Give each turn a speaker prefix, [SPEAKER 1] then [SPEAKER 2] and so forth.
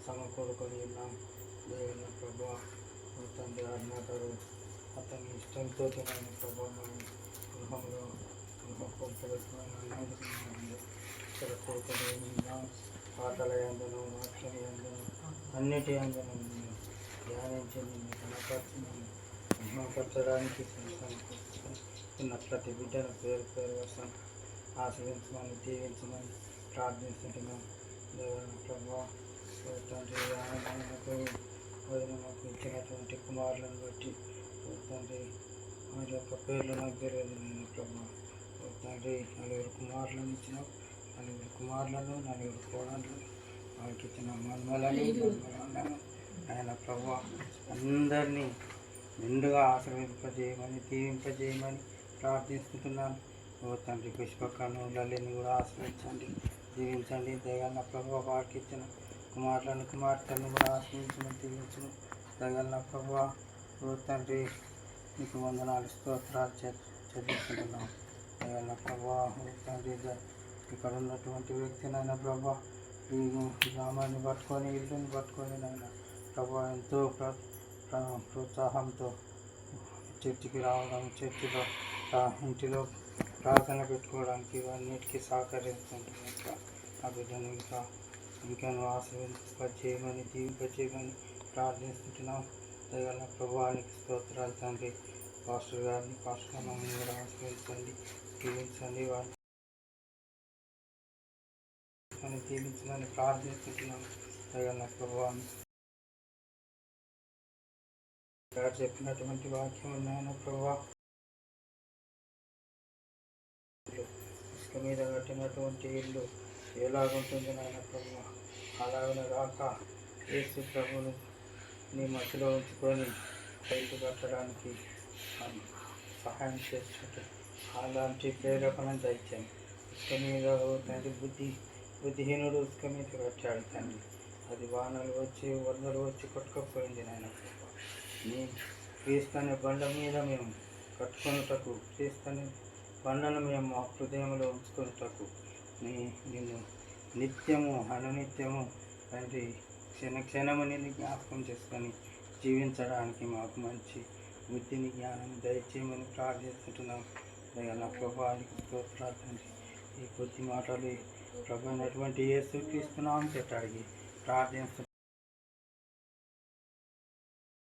[SPEAKER 1] సమకూడుకొని ఉన్నాం. దేవుని ప్రభా తండ్రి ఆజ్ఞాకారు అతని ఇష్టంతో నేను ప్రభా గృహంలో ఇక్కడ కూడుకొని ఉన్నాం. పాటల యందును వాక్యం యందును అన్నిటి యందును నేను ధ్యానించి నిన్ను కనపరిచి నన్ను మహిమపరచడానికి ప్రతి బిడ్డను పేరు పేరు వర్షం ఆశ్రయించమని దీవించమని ప్రార్థిస్తున్నాం. దేవుని ప్రభా తండ్రి ఆయనకు మాకు ఇచ్చినటువంటి కుమారులను బట్టి తండ్రి వారి యొక్క పేర్లు నాకు తెలియదు. నేను ప్రభా తండ్రి 4 కుమారులను ఇచ్చిన 4 కుమారులను 4 కోడళ్ళు వారికి ఇచ్చిన మన్మలను ఆయన ప్రభా అందరినీ నిండుగా ఆశ్రయింపజేయమని దీవింపజేయమని ప్రార్థిస్తున్నాను. ఓ తండ్రి పుష్పకను లలిని కూడా ఆశ్రయించండి, దీవించండి. దయగల ప్రభు వారికి ఇచ్చిన కుమారులను కుమార్తెలను కూడా ఆశ్రయించమని దీవించను. దయగల ప్రభు ఓ తండ్రి మీకు వందనాలు స్తోత్రాలు చెల్లిస్తున్నాం. దయగల ప్రభు ఓ తండ్రి ఇక్కడ ఉన్నటువంటి వ్యక్తినైనా ప్రభు ఈ గ్రామాన్ని పట్టుకొని ఇల్లుని పట్టుకొని నైనా ప్రభు ఎంతో ప్రోత్సాహంతో చర్చికి రావడం, చర్చిలో ఇంటిలో ప్రార్థన పెట్టుకోవడానికి అన్నిటికీ సహకరిస్తుంటున్నట్టు ఆ బిడ్డను ఇంకా ఆశీర్వదింపజేయమని దీవింపజేయమని ప్రార్థిస్తుంటున్నాం. దయగల ప్రభువానికి స్తోత్రాలు తండ్రి. పాస్టర్ గారిని మమ్మల్ని కూడా ఆశీర్వదించండి, దీవించండి, వారిని దీవించమని ప్రార్థిస్తుంటున్నాం. దయగల ప్రభువాన్ని గారు చెప్పినటువంటి వాక్యం నాయన ప్రభా ఇసుక మీద కట్టినటువంటి ఇల్లు ఎలాగుంటుంది నాయన ప్రభా అలాగనే రాక యేసు ప్రభువును నీ మధ్యలో ఉంచుకొని ఇల్లు కట్టడానికి సహాయం చేసినట్టు అలాంటి ప్రేరేపణ దయచేయండి. ఇసుక మీద తండ్రి బుద్ధిహీనుడు ఇసుక మీద కట్టాడు తండ్రి. అది వానలు వచ్చి వరదలు వచ్చి కొట్టుకపోయింది నాయన ప్రభా. నీ క్రీస్తుని బండ మీద మేము కట్టుకొనుటకు, క్రీస్తుని బండను మేము మా హృదయంలో ఉంచుకొనుటకు నిన్ను నిత్యము అనునిత్యము తండ్రి క్షణము నిన్ను జ్ఞాపకం చేసుకొని జీవించడానికి మాకు మంచి బుద్ధిని జ్ఞానం దయచేయమని ప్రార్థిస్తున్నాం. నా ప్రభావానికి స్తోత్రాలు తండ్రి. ఈ కొద్ది మాటలు ప్రభు అయినటువంటి యేసు క్రీస్తు నామమున అడిగి ప్రార్థిస్తున్నాం.